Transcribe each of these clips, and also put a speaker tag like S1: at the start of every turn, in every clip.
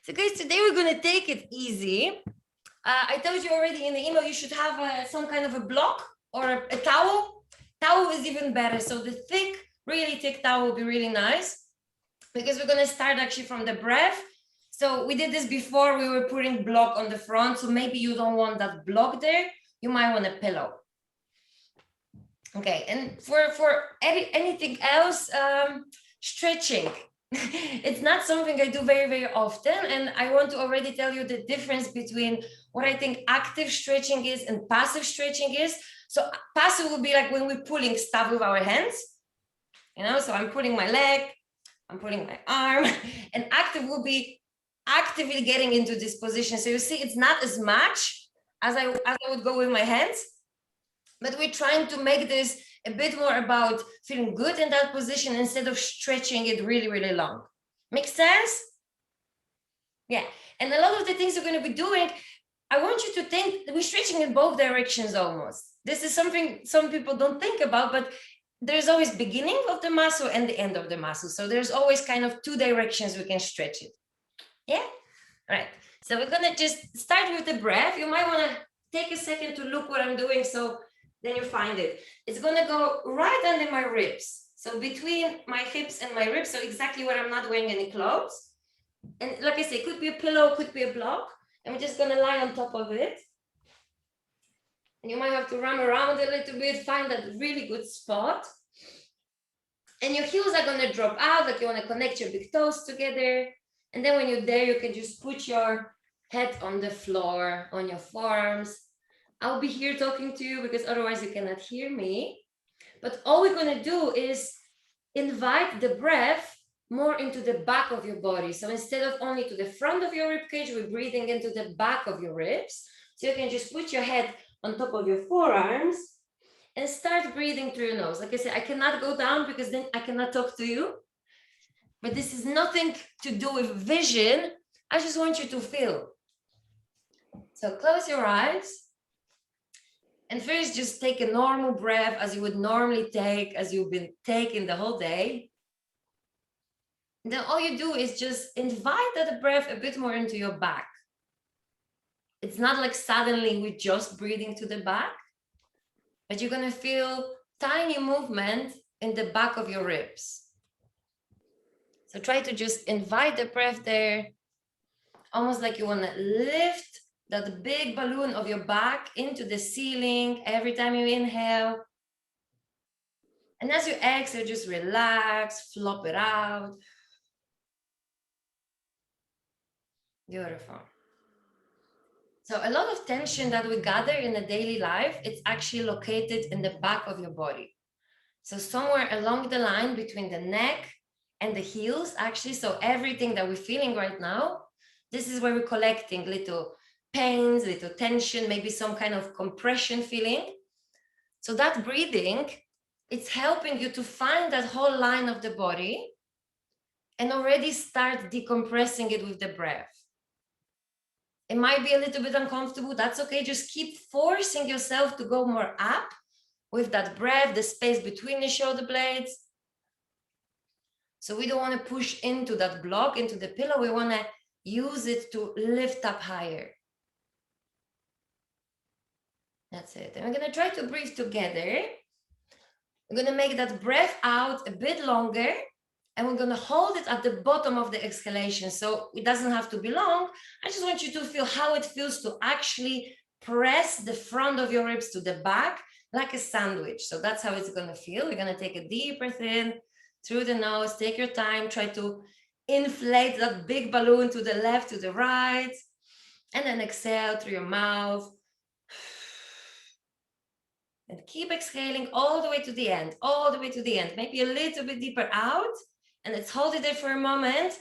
S1: So guys, today we're going to take it easy. I told you already in the email, you should have some kind of a block or a towel. Towel is even better. So the thick, really thick towel will be really nice because we're going to start actually from the breath. So we did this before, we were putting block on the front. So maybe you don't want that block there. You might want a pillow. Okay, and for anything else, stretching. It's not something I do very, very often. And I want to already tell you the difference between what I think active stretching is and passive stretching is. So passive would be like when we're pulling stuff with our hands, you know, so I'm pulling my leg, I'm pulling my arm, and active will be actively getting into this position. So you see, it's not as much as I would go with my hands, but we're trying to make this a bit more about feeling good in that position instead of stretching it really, really long. Make sense? Yeah. And a lot of the things you're going to be doing, I want you to think that we're stretching in both directions almost. This is something some people don't think about, but there's always beginning of the muscle and the end of the muscle. So there's always kind of two directions we can stretch it. Yeah? All right. So we're going to just start with the breath. You might want to take a second to look what I'm doing. So then you find it. It's going to go right under my ribs. So between my hips and my ribs. So exactly where I'm not wearing any clothes. And like I say, it could be a pillow, could be a block. And we're just going to lie on top of it. And you might have to run around a little bit, find that really good spot. And your heels are going to drop out, like you want to connect your big toes together. And then when you're there, you can just put your head on the floor, on your forearms. I'll be here talking to you because otherwise you cannot hear me. But all we're going to do is invite the breath more into the back of your body. So instead of only to the front of your rib cage, we're breathing into the back of your ribs. So you can just put your head on top of your forearms and start breathing through your nose. Like I said, I cannot go down because then I cannot talk to you. But this is nothing to do with vision. I just want you to feel. So close your eyes. And first, just take a normal breath as you would normally take, as you've been taking the whole day. And then all you do is just invite that breath a bit more into your back. It's not like suddenly we're just breathing to the back, but you're going to feel tiny movement in the back of your ribs. So try to just invite the breath there, almost like you want to lift that big balloon of your back into the ceiling every time you inhale. And as you exhale, just relax, flop it out. Beautiful. So a lot of tension that we gather in a daily life, it's actually located in the back of your body. So somewhere along the line between the neck and the heels, actually, so everything that we're feeling right now, this is where we're collecting little pains, little tension, maybe some kind of compression feeling. So that breathing, it's helping you to find that whole line of the body and already start decompressing it with the breath. It might be a little bit uncomfortable. That's okay. Just keep forcing yourself to go more up with that breath, the space between the shoulder blades. So we don't want to push into that block, into the pillow. We want to use it to lift up higher. That's it. And we're going to try to breathe together. We're going to make that breath out a bit longer. And we're going to hold it at the bottom of the exhalation. So it doesn't have to be long. I just want you to feel how it feels to actually press the front of your ribs to the back like a sandwich. So that's how it's going to feel. We're going to take a deep breath in through the nose. Take your time. Try to inflate that big balloon to the left, to the right. And then exhale through your mouth. And keep exhaling all the way to the end, all the way to the end. Maybe a little bit deeper out. And let's hold it there for a moment.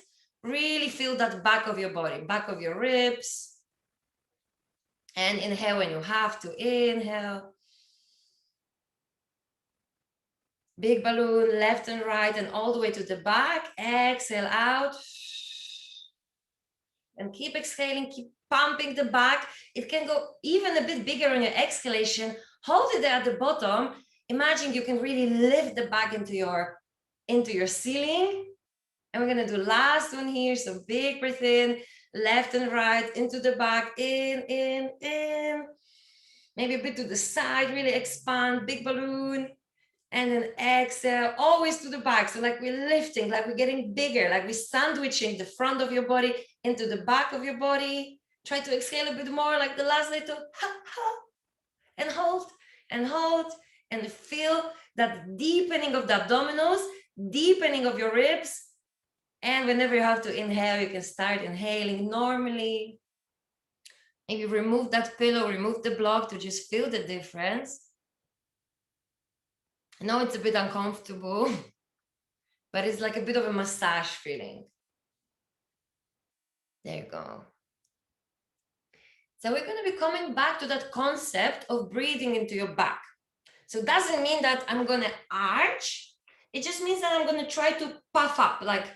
S1: Really feel that back of your body, back of your ribs. And inhale when you have to. Inhale. Big balloon, left and right, and all the way to the back. Exhale out. And keep exhaling, keep pumping the back. It can go even a bit bigger on your exhalation. Hold it there at the bottom. Imagine you can really lift the back into your ceiling. And we're gonna do last one here. So big breath in, left and right, into the back, in. Maybe a bit to the side, really expand, big balloon. And then exhale, always to the back. So like we're lifting, like we're getting bigger, like we're sandwiching the front of your body into the back of your body. Try to exhale a bit more, like the last little, and hold, and feel that deepening of the abdominals, deepening of your ribs. And whenever you have to inhale, you can start inhaling normally. Maybe remove that pillow, remove the block to just feel the difference. I know it's a bit uncomfortable, but it's like a bit of a massage feeling. There you go. So we're going to be coming back to that concept of breathing into your back. So it doesn't mean that I'm going to arch. It just means that I'm going to try to puff up, like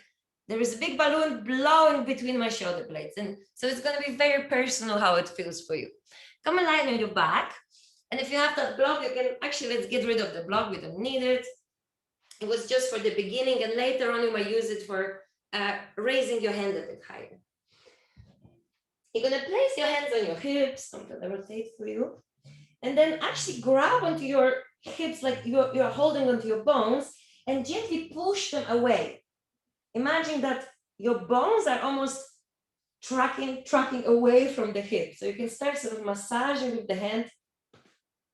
S1: there is a big balloon blowing between my shoulder blades. And so it's going to be very personal how it feels for you. Come and lie on your back. And if you have that block, you can actually, let's get rid of the block. We don't need it. It was just for the beginning, and later on you might use it for raising your hand a bit higher. You're going to place your hands on your hips. I'm going to rotate for you. And then actually grab onto your hips like you're holding onto your bones and gently push them away. Imagine that your bones are almost tracking away from the hip. So you can start sort of massaging with the hand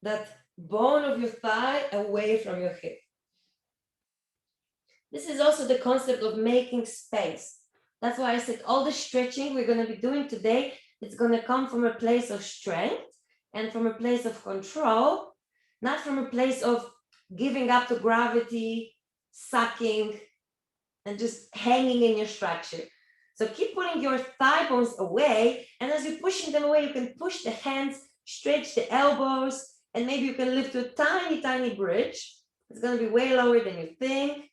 S1: that bone of your thigh away from your hip. This is also the concept of making space. That's why I said all the stretching we're going to be doing today, it's going to come from a place of strength and from a place of control, not from a place of giving up to gravity, sucking, and just hanging in your structure. So keep pulling your thigh bones away, and as you're pushing them away, you can push the hands, stretch the elbows, and maybe you can lift to a tiny, tiny bridge. It's going to be way lower than you think.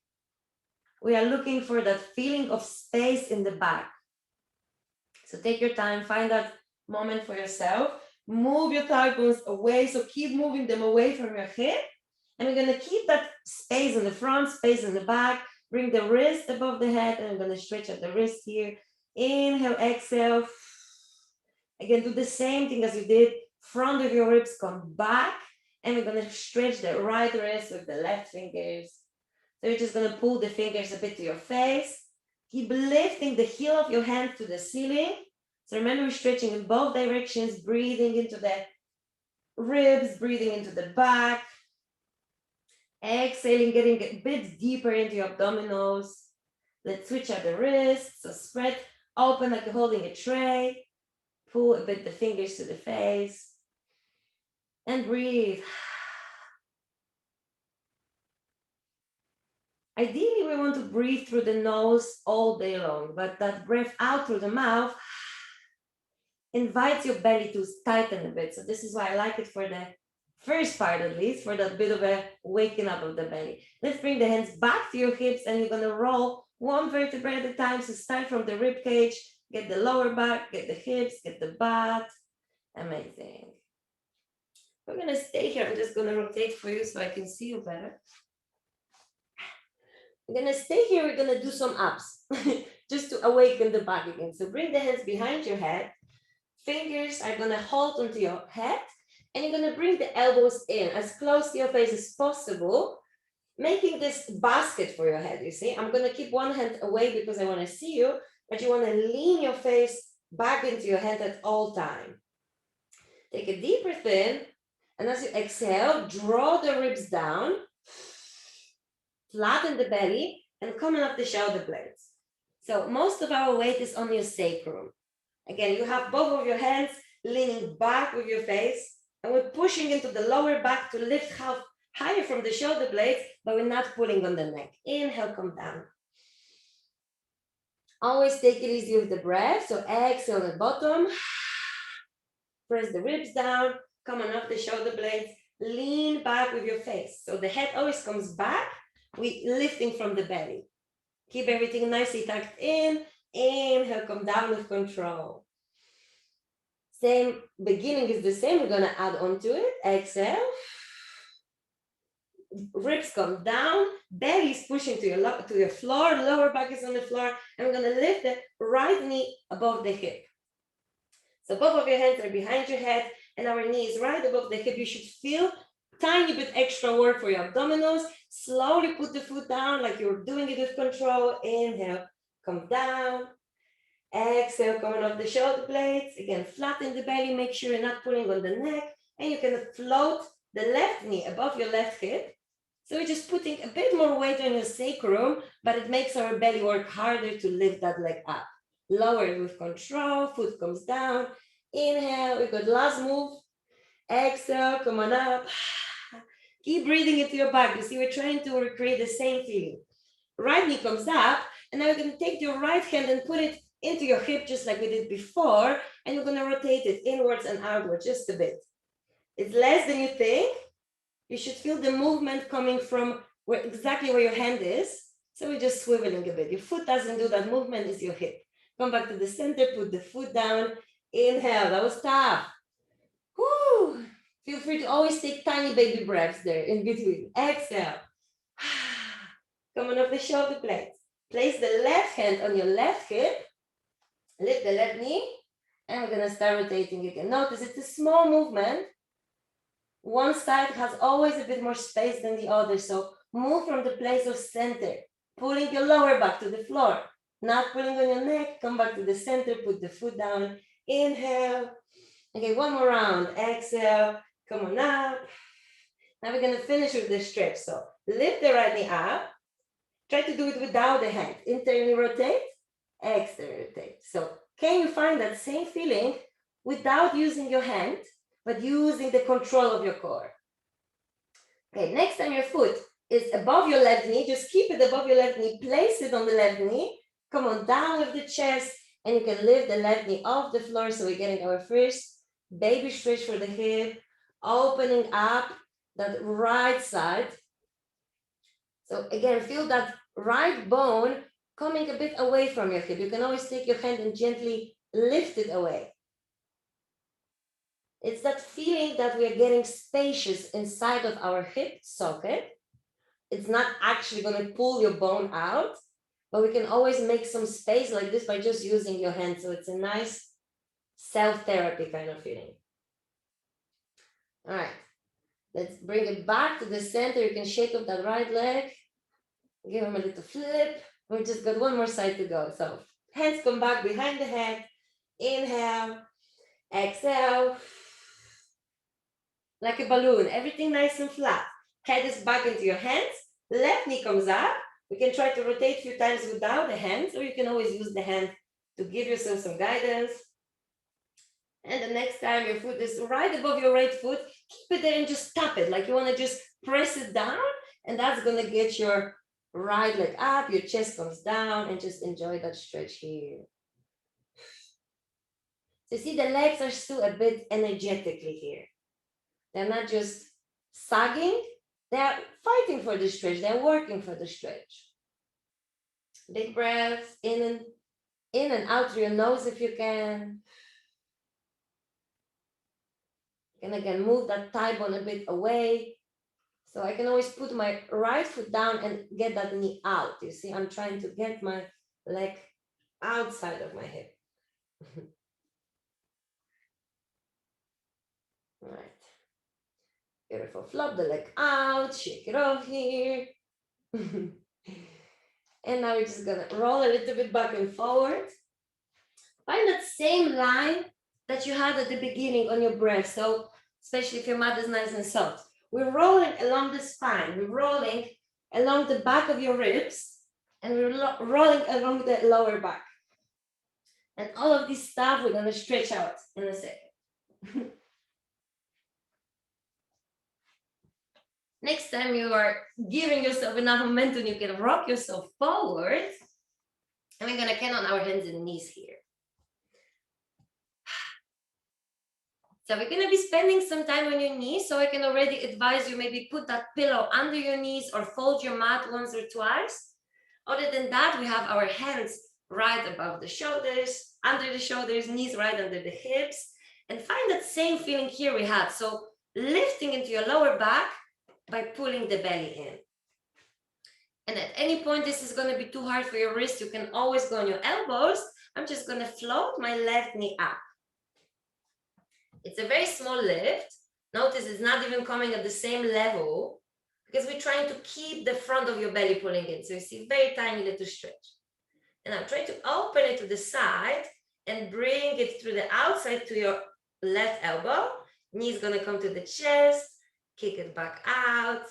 S1: We are looking for that feeling of space in the back. So take your time, find that moment for yourself. Move your thigh bones away, so keep moving them away from your hip. And we're going to keep that space in the front, space in the back. Bring the wrist above the head, and I'm going to stretch out the wrist here. Inhale, exhale. Again, do the same thing as you did. Front of your ribs come back, and we're going to stretch the right wrist with the left fingers. So you're just going to pull the fingers a bit to your face. Keep lifting the heel of your hand to the ceiling. So remember, we're stretching in both directions, breathing into the ribs, breathing into the back. Exhaling, getting a bit deeper into your abdominals. Let's switch out the wrists. So spread open like you're holding a tray. Pull a bit the fingers to the face. And breathe. Ideally, we want to breathe through the nose all day long, but that breath out through the mouth invites your belly to tighten a bit. So this is why I like it for the first part, at least, for that bit of a waking up of the belly. Let's bring the hands back to your hips, and you're going to roll one vertebra at a time. So start from the rib cage, get the lower back, get the hips, get the butt. Amazing. We're going to stay here. I'm just going to rotate for you so I can see you better. We're going to stay here. We're going to do some ups just to awaken the back again. So bring the hands behind your head. Fingers are going to hold onto your head. And you're going to bring the elbows in as close to your face as possible, making this basket for your head, you see. I'm going to keep one hand away because I want to see you, but you want to lean your face back into your head at all time. Take a deep breath in, and as you exhale, draw the ribs down, flatten the belly, and coming up the shoulder blades. So most of our weight is on your sacrum. Again, you have both of your hands leaning back with your face, and we're pushing into the lower back to lift half higher from the shoulder blades, but we're not pulling on the neck. Inhale, come down. Always take it easy with the breath. So exhale at bottom. Press the ribs down, come on up the shoulder blades, lean back with your face. So the head always comes back, we lifting from the belly. Keep everything nicely tucked in. Inhale, come down with control. Same, beginning is the same. We're going to add on to it. Exhale. ribs come down, belly is pushing to your floor, lower back is on the floor, and we're gonna lift the right knee above the hip. So both of your hands are behind your head and our knee is right above the hip. You should feel tiny bit extra work for your abdominals. Slowly put the foot down like you're doing it with control. Inhale, come down. Exhale, coming off the shoulder blades. Again, flatten the belly, make sure you're not pulling on the neck. And you can float the left knee above your left hip. So we're just putting a bit more weight on your sacrum, but it makes our belly work harder to lift that leg up. Lower it with control, foot comes down. Inhale, we got last move. Exhale, come on up. Keep breathing into your back. You see, we're trying to recreate the same feeling. Right knee comes up, and now you're gonna take your right hand and put it into your hip just like we did before, and you're gonna rotate it inwards and outwards just a bit. It's less than you think. You should feel the movement coming from exactly where your hand is. So we're just swiveling a bit. Your foot doesn't do that movement, it's your hip. Come back to the center, put the foot down. Inhale, that was tough. Woo. Feel free to always take tiny baby breaths there in between. Exhale. Coming off the shoulder blades. Place the left hand on your left hip. Lift the left knee. And we're gonna start rotating again. Notice it's a small movement. One side has always a bit more space than the other. So move from the place of center. Pulling your lower back to the floor. Not pulling on your neck. Come back to the center. Put the foot down. Inhale. Okay, one more round. Exhale. Come on up. Now we're gonna finish with the stretch. So lift the right knee up. Try to do it without the hand. Internally rotate, externally rotate. So can you find that same feeling without using your hand, but using the control of your core? Okay, next time your foot is above your left knee, just keep it above your left knee, place it on the left knee, come on down with the chest, and you can lift the left knee off the floor. So we're getting our first baby stretch for the hip, opening up that right side. So again, feel that right bone coming a bit away from your hip. You can always take your hand and gently lift it away. It's that feeling that we are getting spacious inside of our hip socket. It's not actually going to pull your bone out, but we can always make some space like this by just using your hand. So it's a nice self-therapy kind of feeling. All right, let's bring it back to the center. You can shake up that right leg. Give him a little flip. We just got one more side to go. So hands come back behind the head. Inhale, exhale. Like a balloon, everything nice and flat. Head is back into your hands. Left knee comes up. We can try to rotate a few times without the hands, or you can always use the hand to give yourself some guidance. And the next time your foot is right above your right foot, keep it there and just tap it. Like you want to just press it down, and that's going to get your right leg up, your chest comes down, and just enjoy that stretch here. So see, the legs are still a bit energetically here. They're not just sagging, they're fighting for the stretch, they're working for the stretch. Big breaths, in and out through your nose if you can. And again, move that thigh bone a bit away. So I can always put my right foot down and get that knee out. You see, I'm trying to get my leg outside of my hip. All right. Beautiful. Flop the leg out, shake it off here. And now we're just gonna roll a little bit back and forward. Find that same line that you had at the beginning on your breath. So especially if your mat is nice and soft. We're rolling along the spine. We're rolling along the back of your ribs, and we're rolling along the lower back. And all of this stuff we're gonna stretch out in a second. Next time you are giving yourself enough momentum, you can rock yourself forward. And we're gonna get on our hands and knees here. So we're gonna be spending some time on your knees. So I can already advise you maybe put that pillow under your knees or fold your mat once or twice. Other than that, we have our hands right above the shoulders, under the shoulders, knees right under the hips. And find that same feeling here we had. So lifting into your lower back, by pulling the belly in. And at any point, this is going to be too hard for your wrist. You can always go on your elbows. I'm just going to float my left knee up. It's a very small lift. Notice it's not even coming at the same level because we're trying to keep the front of your belly pulling in. So you see very tiny little stretch. And I'm trying to open it to the side and bring it through the outside to your left elbow. Knee is going to come to the chest, kick it back out,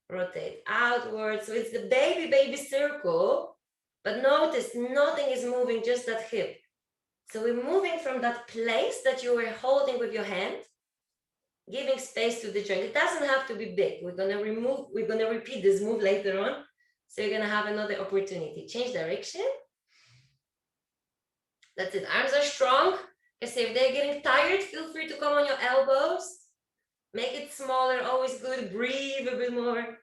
S1: rotate outward. So it's the baby circle, but notice nothing is moving, just that hip. So we're moving from that place that you were holding with your hand, giving space to the joint. It doesn't have to be big. We're going to repeat this move later on. So you're going to have another opportunity. Change direction. That's it. Arms are strong. Okay, so if they're getting tired, feel free to come on your elbows. Make it smaller, always good. Breathe a bit more.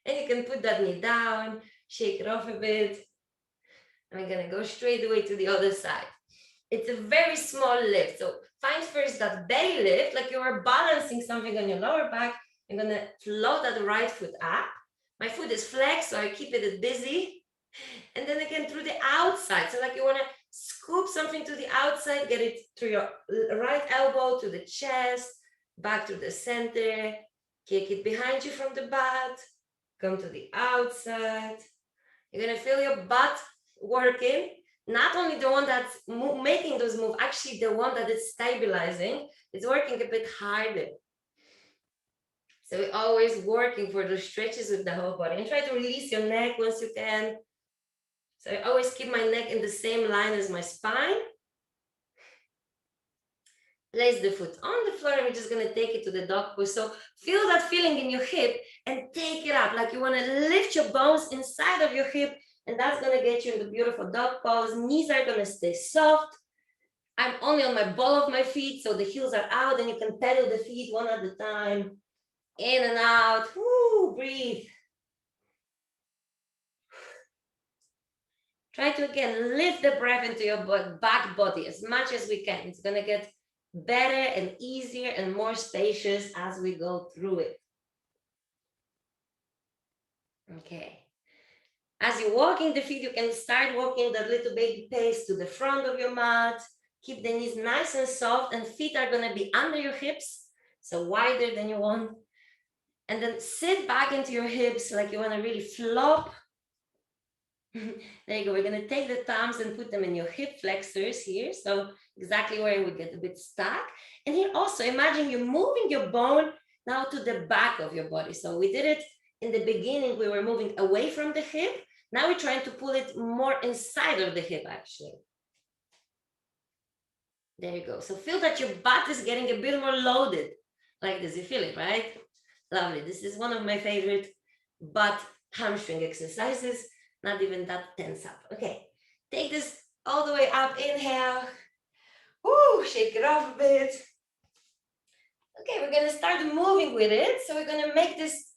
S1: And you can put that knee down, shake it off a bit. And we're gonna go straight away to the other side. It's a very small lift. So find first that belly lift, like you are balancing something on your lower back. I'm gonna float that right foot up. My foot is flexed, so I keep it busy. And then again through the outside. So like you wanna scoop something to the outside, get it through your right elbow to the chest, back to the center, kick it behind you from the butt, come to the outside. You're gonna feel your butt working, not only the one that's making those moves, actually the one that is stabilizing, is working a bit harder. So we're always working for those stretches with the whole body. And try to release your neck once you can. So I always keep my neck in the same line as my spine. Place the foot on the floor and we're just going to take it to the dog pose. So feel that feeling in your hip and take it up. Like you want to lift your bones inside of your hip, and that's going to get you in the beautiful dog pose. Knees are going to stay soft. I'm only on my ball of my feet, so the heels are out, and you can pedal the feet one at a time. In and out. Woo, breathe. Try to, again, lift the breath into your back body as much as we can. It's going to get better and easier and more spacious as we go through it. Okay. As you're walking the feet, you can start walking that little baby pace to the front of your mat. Keep the knees nice and soft, and feet are going to be under your hips, so wider than you want. And then sit back into your hips like you want to really flop. There you go. We're going to take the thumbs and put them in your hip flexors here. So exactly where we get a bit stuck. And here also, imagine you're moving your bone now to the back of your body. So we did it in the beginning. We were moving away from the hip. Now we're trying to pull it more inside of the hip, actually. There you go. So feel that your butt is getting a bit more loaded. Like this. You feel it, right? Lovely. This is one of my favorite butt hamstring exercises. Not even that tense up. Okay, take this all the way up. Inhale. Woo, shake it off a bit. Okay, we're gonna start moving with it. So we're gonna make this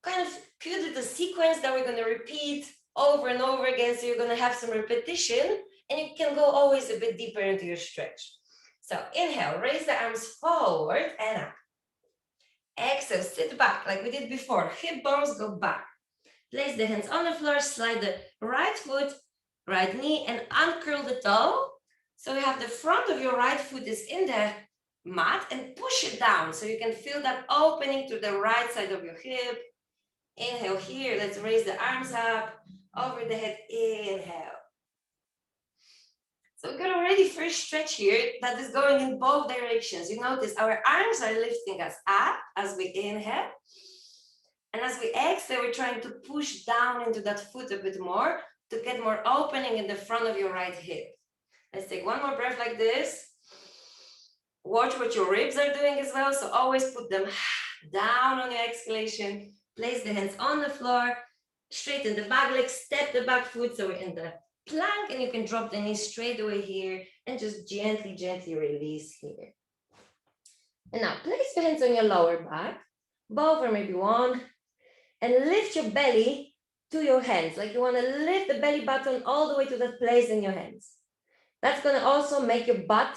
S1: kind of cute little sequence that we're gonna repeat over and over again. So you're gonna have some repetition, and you can go always a bit deeper into your stretch. So inhale, raise the arms forward and up. Exhale, sit back like we did before. Hip bones go back. Place the hands on the floor, slide the right foot, right knee, and uncurl the toe. So you have the front of your right foot is in the mat, and push it down so you can feel that opening to the right side of your hip. Inhale here. Let's raise the arms up over the head. Inhale. So we got already first stretch here that is going in both directions. You notice our arms are lifting us up as we inhale. And as we exhale, we're trying to push down into that foot a bit more to get more opening in the front of your right hip. Let's take one more breath like this. Watch what your ribs are doing as well. So always put them down on your exhalation. Place the hands on the floor. Straighten the back leg, step the back foot. So we're in the plank, and you can drop the knees straight away here and just gently, gently release here. And now place your hands on your lower back, both or maybe one. And lift your belly to your hands. Like you want to lift the belly button all the way to that place in your hands. That's going to also make your butt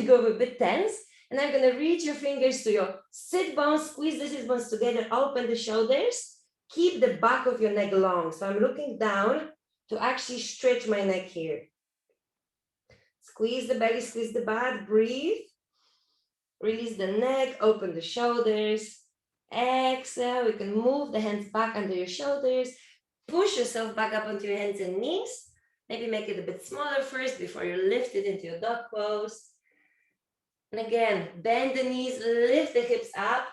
S1: go a bit tense. And I'm gonna reach your fingers to your sit bones, squeeze the sit bones together, open the shoulders, keep the back of your neck long. So I'm looking down to actually stretch my neck here. Squeeze the belly, squeeze the butt, breathe. Release the neck, open the shoulders. Exhale, you can move the hands back under your shoulders. Push yourself back up onto your hands and knees. Maybe make it a bit smaller first before you lift it into your dog pose. And again, bend the knees, lift the hips up.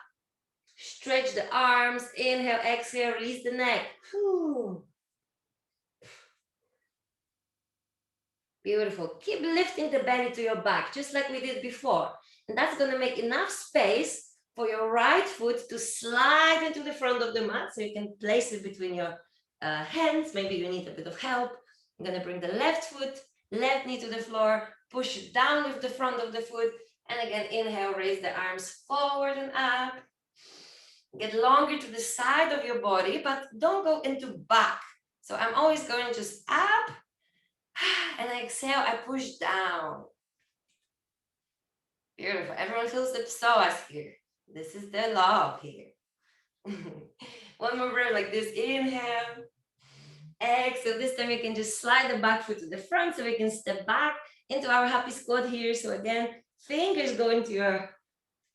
S1: Stretch the arms. Inhale, exhale, release the neck. Whew. Beautiful. Keep lifting the belly to your back, just like we did before. And that's going to make enough space for your right foot to slide into the front of the mat. So you can place it between your hands. Maybe you need a bit of help. I'm going to bring the left foot, left knee to the floor, push it down with the front of the foot. And again, inhale, raise the arms forward and up. Get longer to the side of your body, but don't go into back. So I'm always going just up. And I exhale, I push down. Beautiful. Everyone feels the psoas here. This is the love here. One more breath like this. Inhale. Exhale. This time you can just slide the back foot to the front so we can step back into our happy squat here. So again, fingers go into your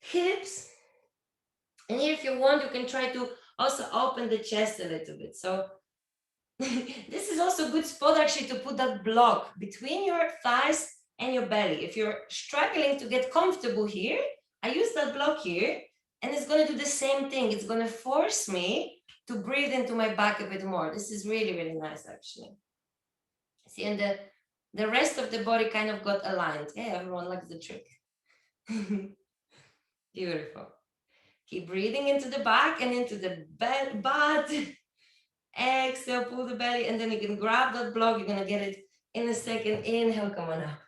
S1: hips. And here, if you want, you can try to also open the chest a little bit. So this is also a good spot actually to put that block between your thighs and your belly. If you're struggling to get comfortable here, I use that block here, and it's going to do the same thing. It's going to force me to breathe into my back a bit more. This is really, really nice actually. See, and the rest of the body kind of got aligned. Yeah, everyone likes the trick. Beautiful. Keep breathing into the back and into the butt. Exhale, pull the belly, and then you can grab that block. You're gonna get it in a second. Inhale, come on up.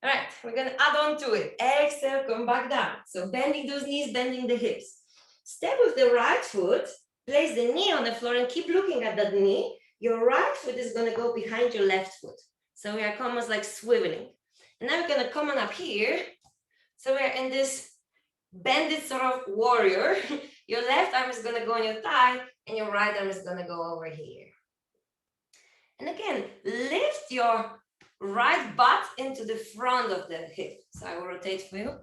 S1: All right, we're gonna add on to it. Exhale, come back down. So bending those knees, bending the hips. Step with the right foot, place the knee on the floor and keep looking at that knee. Your right foot is gonna go behind your left foot. So we are almost like swiveling. And now we're gonna come on up here. So we're in this bended sort of warrior. Your left arm is gonna go on your thigh and your right arm is gonna go over here. And again, lift your right butt into the front of the hip. So I will rotate for you.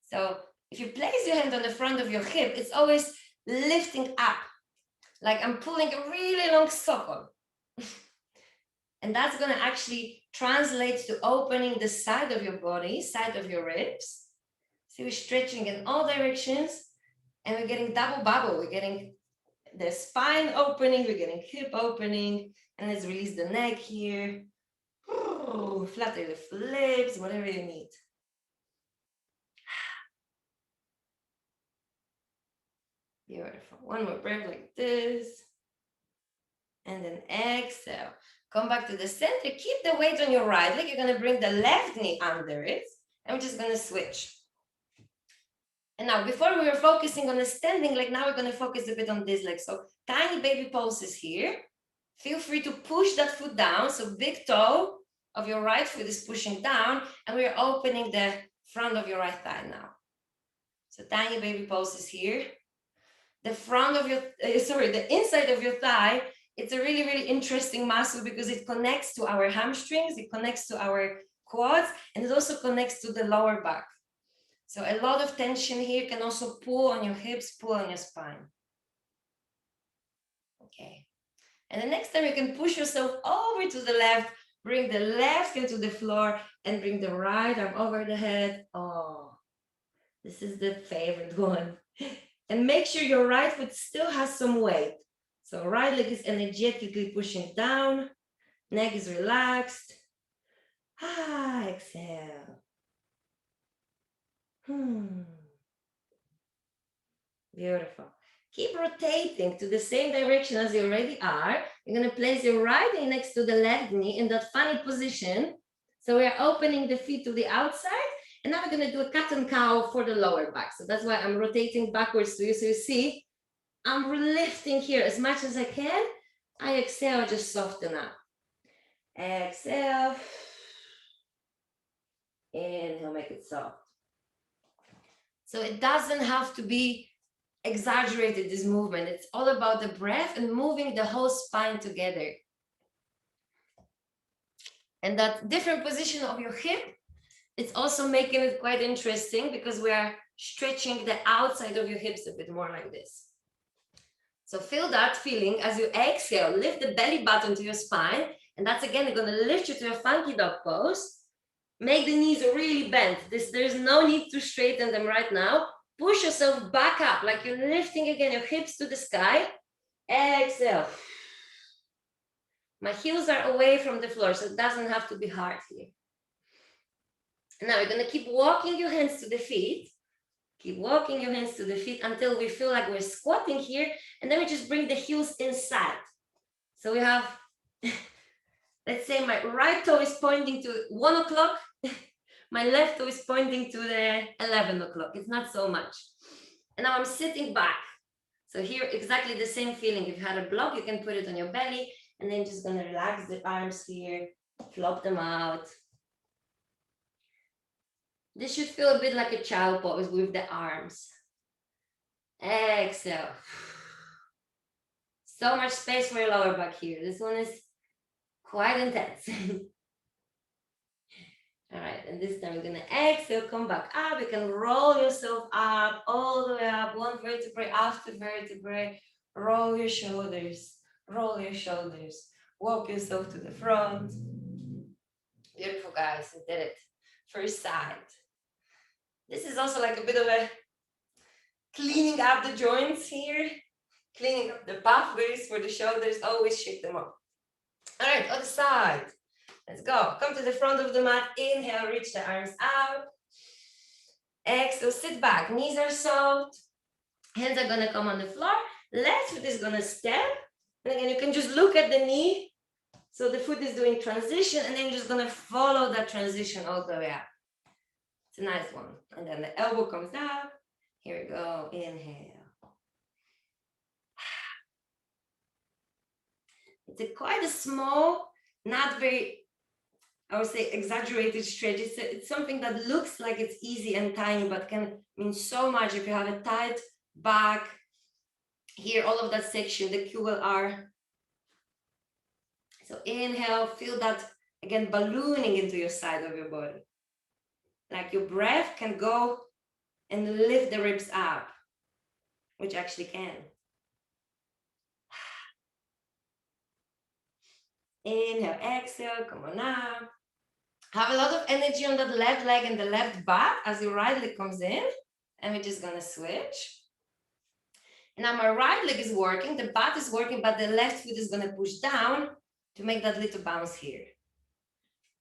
S1: So if you place your hand on the front of your hip, it's always lifting up, like I'm pulling a really long sockle. And that's gonna actually translate to opening the side of your body, side of your ribs. So we're stretching in all directions and we're getting double bubble. We're getting the spine opening, we're getting hip opening, and let's release the neck here. Flutter the flips, whatever you need. Beautiful. One more breath like this. And then exhale. Come back to the center. Keep the weight on your right leg. You're going to bring the left knee under it. And we're just going to switch. And now, before we were focusing on the standing leg, now we're going to focus a bit on this leg. So tiny baby pulses here. Feel free to push that foot down. So big toe of your right foot is pushing down, and we're opening the front of your right thigh now. So tiny baby pulses here. The front of your, the inside of your thigh, it's a really, really interesting muscle because it connects to our hamstrings, it connects to our quads, and it also connects to the lower back. So a lot of tension here can also pull on your hips, pull on your spine. Okay. And the next time you can push yourself over to the left, bring the left into the floor and bring the right arm over the head. Oh, this is the favorite one. And make sure your right foot still has some weight. So right leg is energetically pushing down, neck is relaxed. Exhale. Beautiful. Keep rotating to the same direction as you already are. You're going to place your right knee next to the left knee in that funny position. So we are opening the feet to the outside. And now we're going to do a cat and cow for the lower back. So that's why I'm rotating backwards to you. So you see, I'm lifting here as much as I can. I exhale, just soften up. Exhale. Inhale, make it soft. So it doesn't have to be exaggerated, this movement. It's all about the breath and moving the whole spine together. And that different position of your hip, it's also making it quite interesting because we are stretching the outside of your hips a bit more like this. So feel that feeling as you exhale, lift the belly button to your spine. And that's again going to lift you to a funky dog pose. Make the knees really bent. There's no need to straighten them right now. Push yourself back up like you're lifting again your hips to the sky. Exhale. My heels are away from the floor, so it doesn't have to be hard here. Now you're going to keep walking your hands to the feet. Keep walking your hands to the feet until we feel like we're squatting here. And then we just bring the heels inside. So we have, let's say my right toe is pointing to 1 o'clock. My left toe is pointing to the 11 o'clock. It's not so much. And now I'm sitting back. So here, exactly the same feeling. If you had a block, you can put it on your belly. And then just going to relax the arms here. Flop them out. This should feel a bit like a child pose with the arms. Exhale. So much space for your lower back here. This one is quite intense. All right, and this time we're gonna exhale, come back up. You can roll yourself up, all the way up, one vertebrae after vertebrae. Roll your shoulders, roll your shoulders. Walk yourself to the front. Beautiful, guys, you did it. First side. This is also like a bit of a cleaning up the joints here, cleaning up the pathways for the shoulders, always shake them up. All right, other side. Let's go. Come to the front of the mat. Inhale, reach the arms out. Exhale, sit back. Knees are soft. Hands are gonna come on the floor. Left foot is gonna step. And again, you can just look at the knee. So the foot is doing transition, and then you're just gonna follow that transition all the way up. It's a nice one. And then the elbow comes down. Here we go. Inhale. It's quite a small, not very, I would say, exaggerated stretch. It's something that looks like it's easy and tiny, but can mean so much if you have a tight back. Here, all of that section, the QLR. So inhale, feel that, again, ballooning into your side of your body. Like your breath can go and lift the ribs up, which actually can. Inhale, exhale, come on up. Have a lot of energy on that left leg and the left butt as your right leg comes in. And we're just gonna switch. And now my right leg is working, the butt is working, but the left foot is gonna push down to make that little bounce here.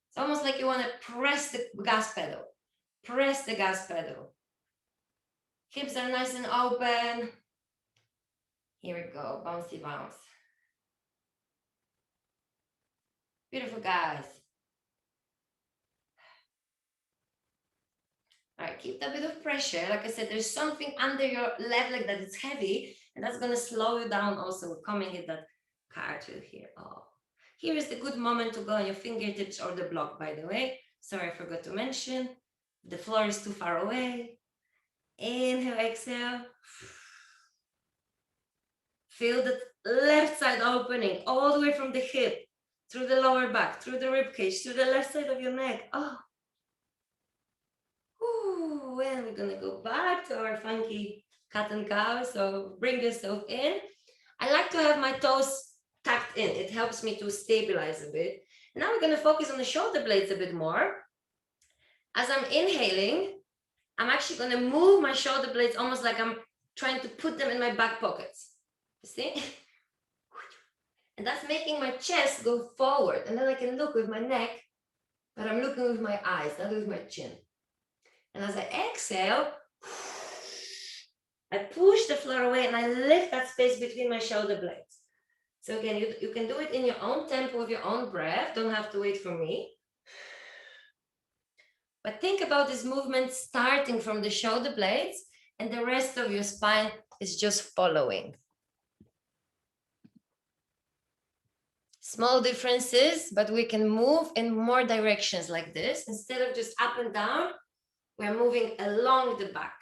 S1: It's almost like you wanna press the gas pedal. Press the gas pedal. Hips are nice and open. Here we go, bouncy bounce. Beautiful, guys. All right, keep that bit of pressure. Like I said, there's something under your left leg that is heavy, and that's gonna slow you down also, coming in that cartwheel here. Oh, here is the good moment to go on your fingertips or the block, by the way. Sorry, I forgot to mention. The floor is too far away. Inhale, exhale. Feel the left side opening all the way from the hip, through the lower back, through the rib cage, to the left side of your neck. Oh. Ooh, and we're gonna go back to our funky cat and cow. So bring yourself in. I like to have my toes tucked in. It helps me to stabilize a bit. Now we're gonna focus on the shoulder blades a bit more. As I'm inhaling, I'm actually gonna move my shoulder blades almost like I'm trying to put them in my back pockets. You see? And that's making my chest go forward. And then I can look with my neck, but I'm looking with my eyes, not with my chin. And as I exhale, I push the floor away and I lift that space between my shoulder blades. So again, you can do it in your own tempo with your own breath. Don't have to wait for me. But think about this movement starting from the shoulder blades, and the rest of your spine is just following. Small differences, but we can move in more directions like this. Instead of just up and down, we're moving along the back.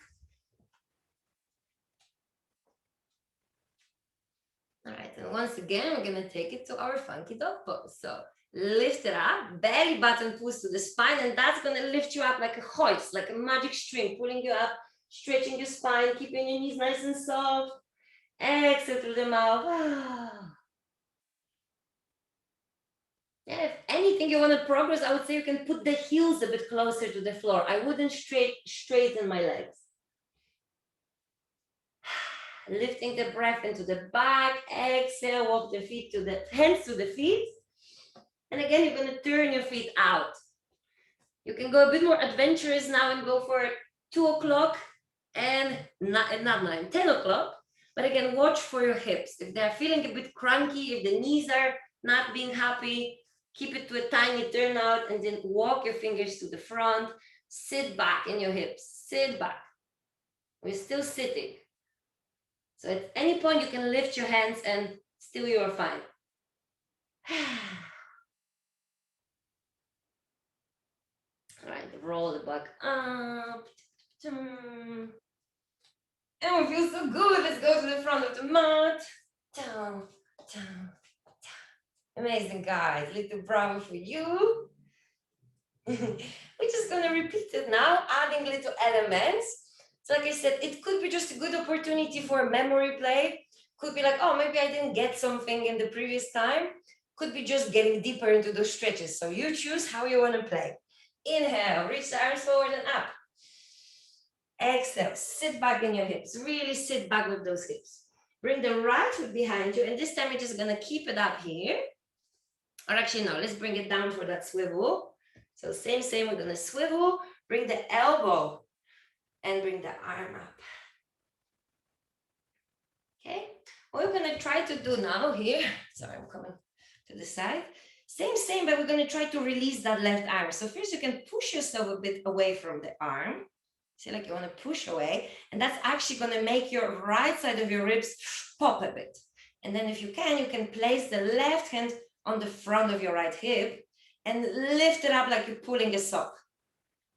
S1: All right, and once again, we're gonna take it to our funky dog pose. So lift it up, belly button pulls to the spine, and that's gonna lift you up like a hoist, like a magic string, pulling you up, stretching your spine, keeping your knees nice and soft. Exhale through the mouth. Yeah, if anything you want to progress, I would say you can put the heels a bit closer to the floor. I wouldn't straighten my legs. Lifting the breath into the back. Exhale, walk the feet to the hands to the feet. And again, you're going to turn your feet out. You can go a bit more adventurous now and go for 2 o'clock and not 9, 10 o'clock. But again, watch for your hips. If they're feeling a bit cranky, if the knees are not being happy, keep it to a tiny turnout and then walk your fingers to the front. Sit back in your hips. Sit back. We're still sitting. So at any point you can lift your hands and still you are fine. All right, roll the back up. And we feel so good. Let's go to the front of the mat. Down, down, down. Amazing, guys. Little bravo for you. We're just going to repeat it now, adding little elements. So like I said, it could be just a good opportunity for memory play. Could be like, oh, maybe I didn't get something in the previous time. Could be just getting deeper into those stretches. So you choose how you want to play. Inhale, reach the arms forward and up. Exhale, sit back in your hips. Really sit back with those hips. Bring the right foot behind you. And this time we're just going to keep it up here. Or actually, no, let's bring it down for that swivel. So same, we're going to swivel. Bring the elbow and bring the arm up. Okay, what we're going to try to do now here, sorry, I'm coming to the side. Same, but we're going to try to release that left arm. So first you can push yourself a bit away from the arm. See, like you want to push away. And that's actually going to make your right side of your ribs pop a bit. And then if you can place the left hand on the front of your right hip and lift it up like you're pulling a sock.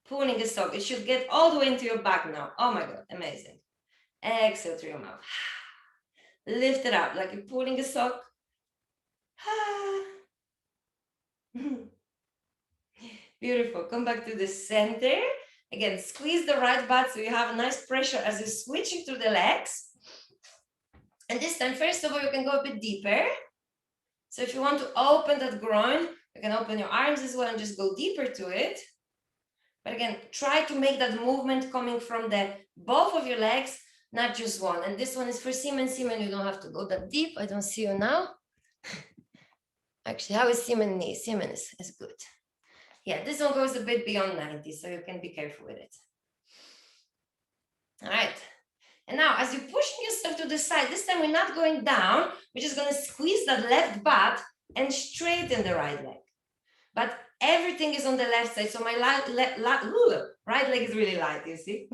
S1: Pulling a sock. It should get all the way into your back now. Oh my God, amazing. Exhale through your mouth. Lift it up like you're pulling a sock. Beautiful. Come back to the center. Again, squeeze the right butt so you have a nice pressure as you're switching through the legs. And this time, first of all, you can go a bit deeper. So if you want to open that groin, you can open your arms as well and just go deeper to it. But again, try to make that movement coming from the both of your legs, not just one. And this one is for Simon. Simon, you don't have to go that deep. I don't see you now. Actually, how is Simon knee? Simon is good. Yeah, this one goes a bit beyond 90, so you can be careful with it. All right. And now, as you're pushing yourself to the side, this time we're not going down. We're just going to squeeze that left butt and straighten the right leg. But everything is on the left side. So my right leg is really light, you see?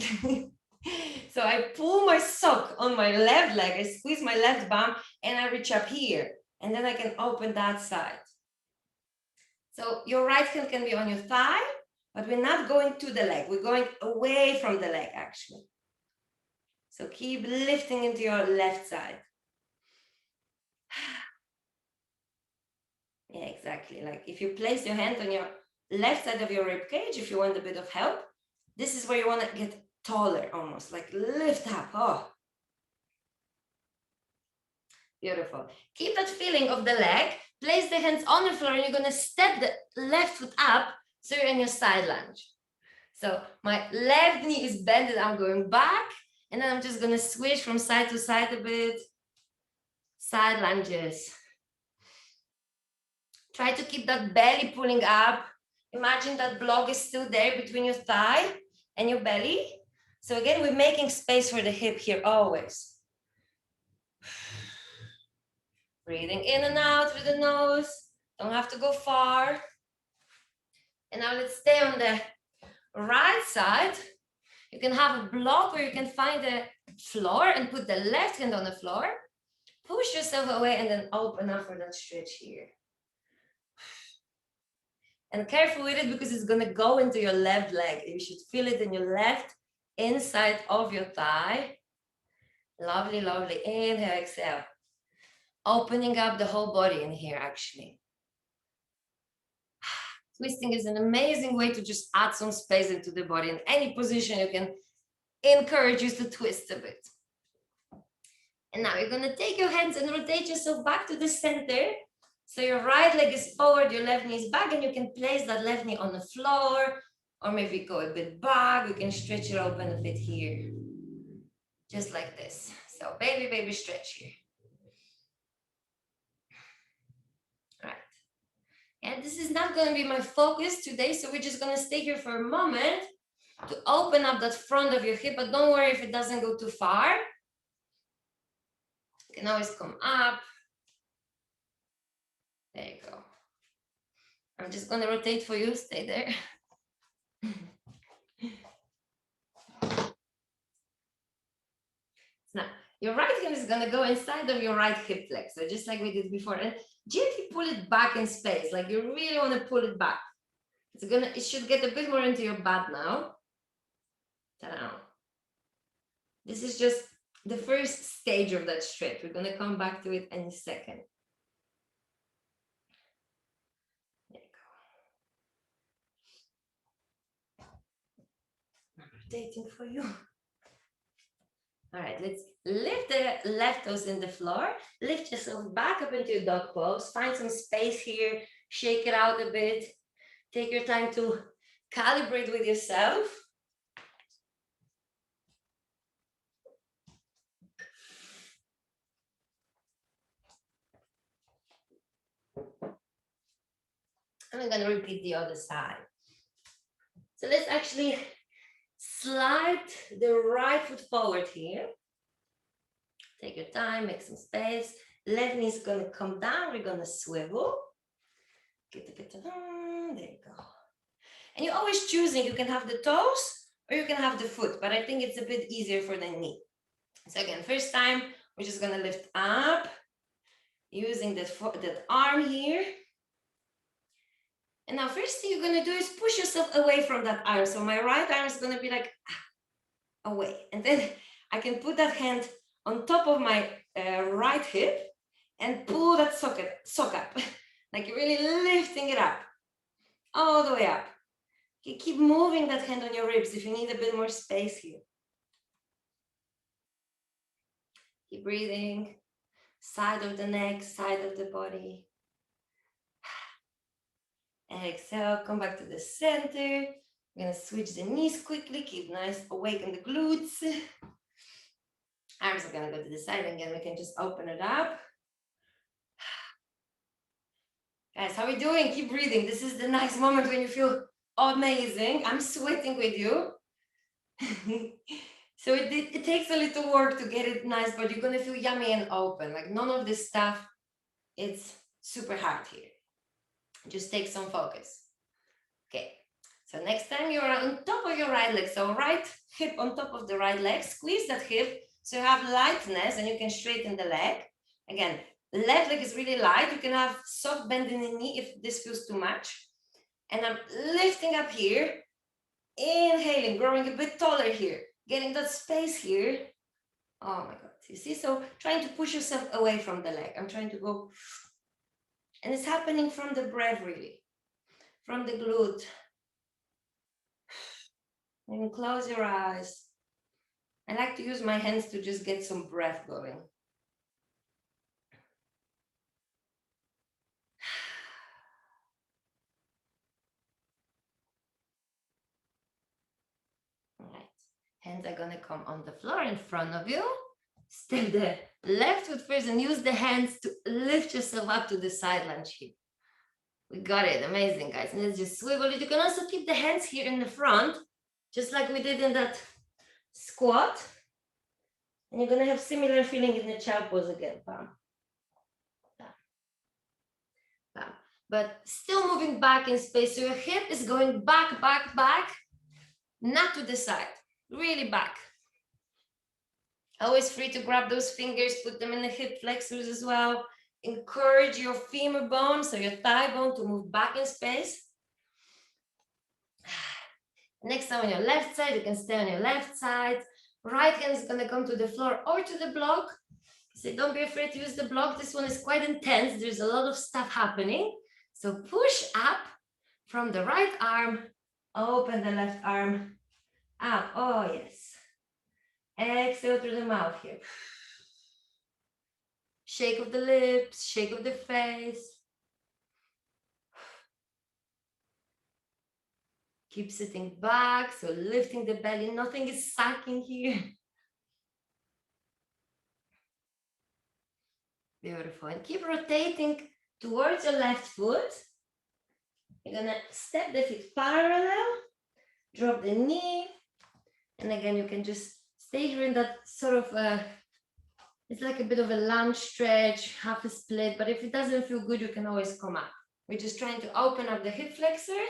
S1: So I pull my sock on my left leg. I squeeze my left bum and I reach up here. And then I can open that side. So your right hand can be on your thigh, but we're not going to the leg. We're going away from the leg, actually. So keep lifting into your left side. Yeah, exactly. Like if you place your hand on your left side of your rib cage, if you want a bit of help, this is where you want to get taller almost, like lift up. Oh, beautiful. Keep that feeling of the leg. Place the hands on the floor and you're going to step the left foot up so you're in your side lunge. So my left knee is bent and I'm going back. And then I'm just going to switch from side to side a bit. Side lunges. Try to keep that belly pulling up. Imagine that block is still there between your thigh and your belly. So again, we're making space for the hip here always. Breathing in and out through the nose. Don't have to go far. And now let's stay on the right side. You can have a block where you can find the floor and put the left hand on the floor. Push yourself away and then open up for that stretch here. And careful with it because it's gonna go into your left leg. You should feel it in your left inside of your thigh. Lovely, lovely. Inhale, exhale. Opening up the whole body in here, actually. Twisting is an amazing way to just add some space into the body. In any position, you can encourage you to twist a bit. And now you're gonna take your hands and rotate yourself back to the center. So your right leg is forward, your left knee is back, and you can place that left knee on the floor, or maybe go a bit back. You can stretch it open a bit here. Just like this. So baby, baby stretch here. All right. And this is not gonna be my focus today, so we're just gonna stay here for a moment to open up that front of your hip, but don't worry if it doesn't go too far. You can always come up. There you go. I'm just gonna rotate for you, stay there. Now, your right hand is gonna go inside of your right hip flex. So just like we did before, and gently pull it back in space. Like you really wanna pull it back. It should get a bit more into your butt now. Ta-da. This is just the first stage of that stretch. We're gonna come back to it in a second. There you go. I'm rotating for you. All right, let's lift the left toes in the floor. Lift yourself back up into your dog pose. Find some space here. Shake it out a bit. Take your time to calibrate with yourself. And I'm gonna repeat the other side. So let's actually slide the right foot forward here. Take your time, make some space. Left knee is gonna come down. We're gonna swivel. There you go. And you're always choosing, you can have the toes or you can have the foot, but I think it's a bit easier for the knee. So again, first time, we're just gonna lift up, using that arm here. And now first thing you're gonna do is push yourself away from that arm. So my right arm is gonna be like away. And then I can put that hand on top of my right hip and pull that sock up. Like you're really lifting it up, all the way up. You keep moving that hand on your ribs if you need a bit more space here. Keep breathing, side of the neck, side of the body. And exhale, come back to the center. We're gonna switch the knees quickly, keep nice awake in the glutes. Arms are gonna go to the side again. We can just open it up. Guys, how are we doing? Keep breathing. This is the nice moment when you feel amazing. I'm sweating with you. So it takes a little work to get it nice, but you're gonna feel yummy and open. Like none of this stuff, it's super hard here. Just take some focus. Okay, so next time you're on top of your right leg. So right hip on top of the right leg, squeeze that hip so you have lightness and you can straighten the leg. Again, left leg is really light. You can have soft bend in the knee if this feels too much. And I'm lifting up here, inhaling, growing a bit taller here, getting that space here. Oh my God, you see? So trying to push yourself away from the leg. I'm trying to go, and it's happening from the breath really, from the glute. And close your eyes. I like to use my hands to just get some breath going. All right, hands are gonna come on the floor in front of you. Step the left foot first and use the hands to lift yourself up to the side lunge here. We got it, amazing guys. And let's just swivel it. You can also keep the hands here in the front, just like we did in that squat. And you're gonna have similar feeling in the child pose again. Bam. Bam. Bam. But still moving back in space. So your hip is going back, back, back, not to the side, really back. Always free to grab those fingers, put them in the hip flexors as well. Encourage your femur bone, so your thigh bone, to move back in space. Next time on your left side, you can stay on your left side. Right hand is going to come to the floor or to the block. So don't be afraid to use the block. This one is quite intense. There's a lot of stuff happening. So push up from the right arm, open the left arm, up. Oh, yes. Exhale through the mouth here. Shake of the lips, shake of the face. Keep sitting back, so lifting the belly. Nothing is sucking here. Beautiful. And keep rotating towards your left foot. You're going to step the feet parallel, drop the knee. And again, you can just stay here in that sort of, it's like a bit of a lunge stretch, half a split. But if it doesn't feel good, you can always come up. We're just trying to open up the hip flexor.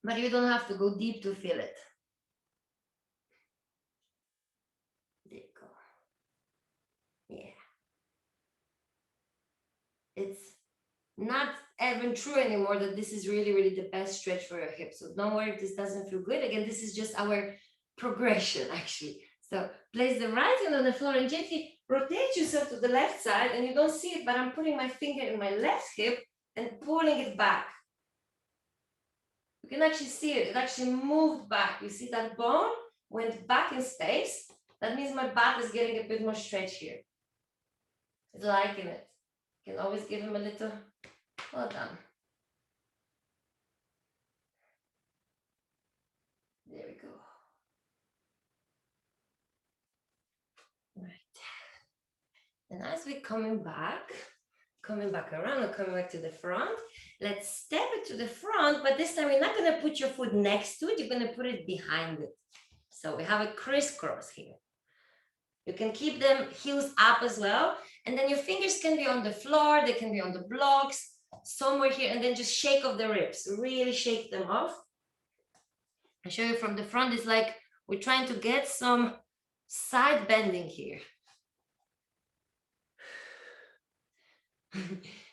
S1: But you don't have to go deep to feel it. There you go. Yeah. It's not even true anymore that this is really, really the best stretch for your hips. So don't worry if this doesn't feel good. Again, this is just our progression, actually. So place the right hand on the floor and gently rotate yourself to the left side. And you don't see it, but I'm putting my finger in my left hip and pulling it back. You can actually see it. It actually moved back. You see that bone went back in space. That means my butt is getting a bit more stretch here. It's liking it. You can always give him a little, well done. There we go. Right. And as we're coming back around and coming back to the front, let's step it to the front, but this time you're not going to put your foot next to it, you're going to put it behind it. So we have a crisscross here. You can keep them heels up as well. And then your fingers can be on the floor, they can be on the blocks, somewhere here, and then just shake off the ribs. Really shake them off. I show you from the front, it's like we're trying to get some side bending here.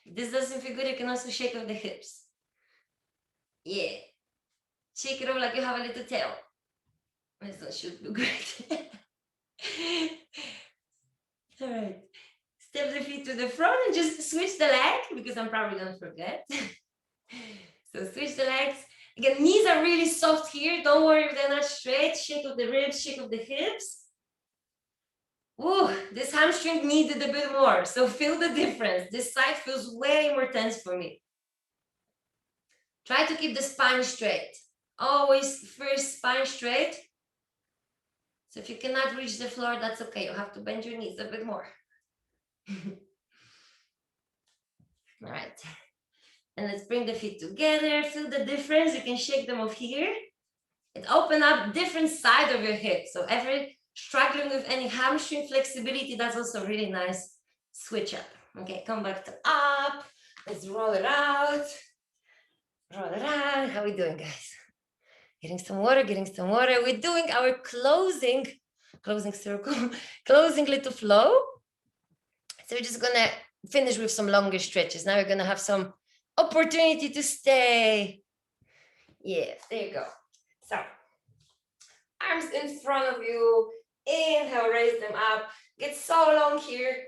S1: If this doesn't feel good, you can also shake off the hips. Yeah. Shake it off like you have a little tail. This should be great. All right. Step the feet to the front and just switch the leg because I'm probably going to forget. So switch the legs. Again, knees are really soft here. Don't worry if they're not straight. Shake of the ribs, shake of the hips. Ooh, this hamstring needed a bit more. So feel the difference. This side feels way more tense for me. Try to keep the spine straight. Always first spine straight. So if you cannot reach the floor, that's okay. You have to bend your knees a bit more. All right. And let's bring the feet together. Feel the difference. You can shake them off here. It opens up different side of your hip. So every struggling with any hamstring flexibility, that's also really nice. Switch up. Okay, come back to up. Let's roll it out. Roll it out. How are we doing, guys? Getting some water, getting some water. We're doing our closing circle, closing little flow. So we're just gonna finish with some longer stretches. Now we're gonna have some opportunity to stay. Yes, there you go. So arms in front of you. Inhale, raise them up. Get so long here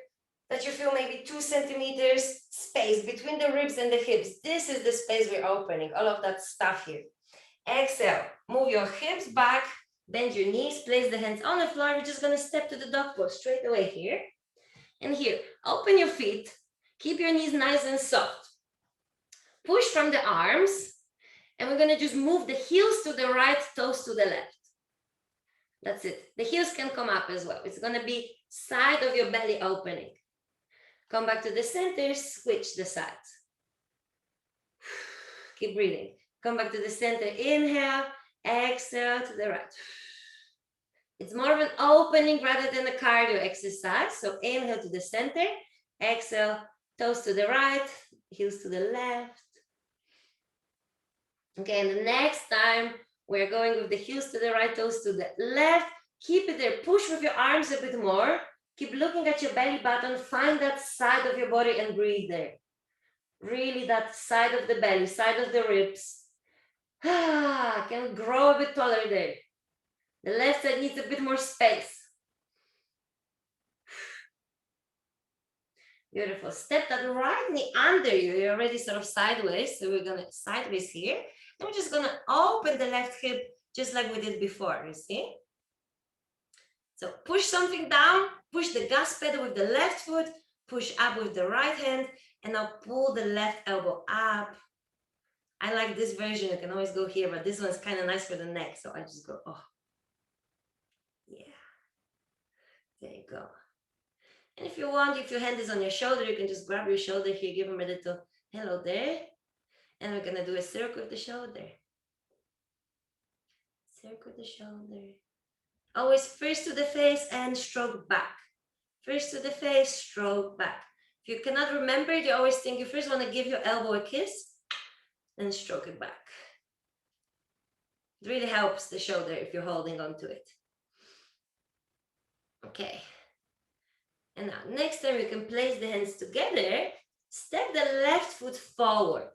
S1: that you feel maybe 2 centimeters space between the ribs and the hips. This is the space we're opening, all of that stuff here. Exhale, move your hips back, bend your knees, place the hands on the floor. We're just gonna step to the dog pose straight away here. And here, open your feet, keep your knees nice and soft. Push from the arms, and we're gonna just move the heels to the right, toes to the left. That's it. The heels can come up as well. It's gonna be side of your belly opening. Come back to the center, switch the sides. Keep breathing. Come back to the center, inhale, exhale to the right. It's more of an opening rather than a cardio exercise. So inhale to the center, exhale, toes to the right, heels to the left. Okay, and the next time we're going with the heels to the right, toes to the left. Keep it there, push with your arms a bit more. Keep looking at your belly button, find that side of your body and breathe there. Really that side of the belly, side of the ribs. Can grow a bit taller there. The left side needs a bit more space. Beautiful. Step that right knee under you. You're already sort of sideways. So we're going to sideways here. And we're just going to open the left hip just like we did before, you see? So push something down, push the gas pedal with the left foot, push up with the right hand, and now pull the left elbow up. I like this version. You can always go here, but this one's kind of nice for the neck. So I just go, oh, yeah. There you go. And if you want, if your hand is on your shoulder, you can just grab your shoulder here, give them a little hello there. And we're going to do a circle with the shoulder. Circle the shoulder. Always first to the face and stroke back. First to the face, stroke back. If you cannot remember it, you always think you first want to give your elbow a kiss, then stroke it back. It really helps the shoulder if you're holding on to it. Okay. And now next time you can place the hands together, step the left foot forward.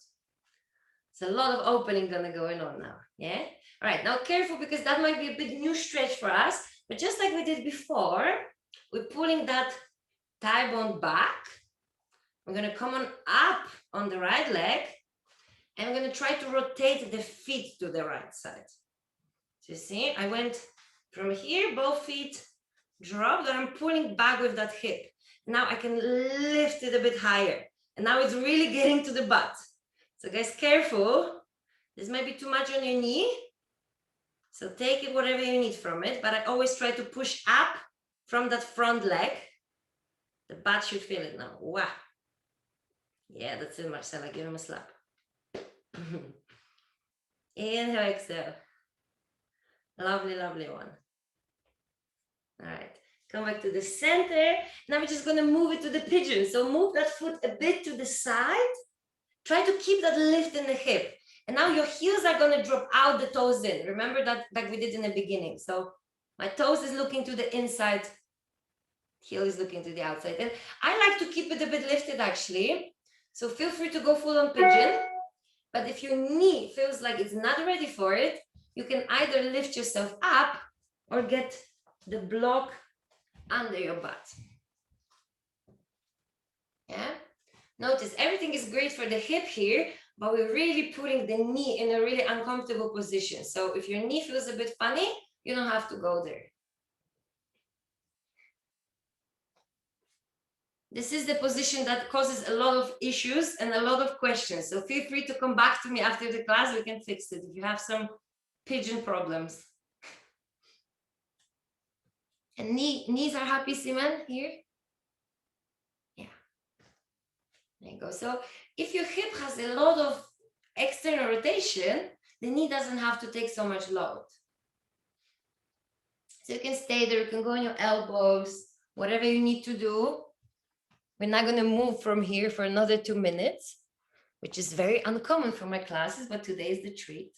S1: It's a lot of opening gonna going on now, yeah? All right, now careful because that might be a bit new stretch for us, but just like we did before, we're pulling that thigh bone back. We're gonna come on up on the right leg, and we're gonna try to rotate the feet to the right side. So you see, I went from here, both feet dropped, and I'm pulling back with that hip. Now I can lift it a bit higher, and now it's really getting to the butt. So guys, careful. This might be too much on your knee. So take it whatever you need from it, but I always try to push up from that front leg. The butt should feel it now. Wow. Yeah, that's it, Marcella. Give him a slap. Inhale, exhale. Lovely, lovely one. All right. Come back to the center. Now we're just going to move it to the pigeon. So move that foot a bit to the side. Try to keep that lift in the hip. And now your heels are going to drop out, the toes in. Remember that like we did in the beginning. So my toes is looking to the inside. Heel is looking to the outside. And I like to keep it a bit lifted actually. So feel free to go full on pigeon. But if your knee feels like it's not ready for it, you can either lift yourself up or get the block under your butt. Yeah. Notice everything is great for the hip here, but we're really putting the knee in a really uncomfortable position. So if your knee feels a bit funny, you don't have to go there. This is the position that causes a lot of issues and a lot of questions. So feel free to come back to me after the class. We can fix it if you have some pigeon problems. And knees are happy, Simon, here? Yeah. There you go. So if your hip has a lot of external rotation, the knee doesn't have to take so much load. So you can stay there, you can go on your elbows, whatever you need to do. We're not going to move from here for another 2 minutes, which is very uncommon for my classes, but today is the treat.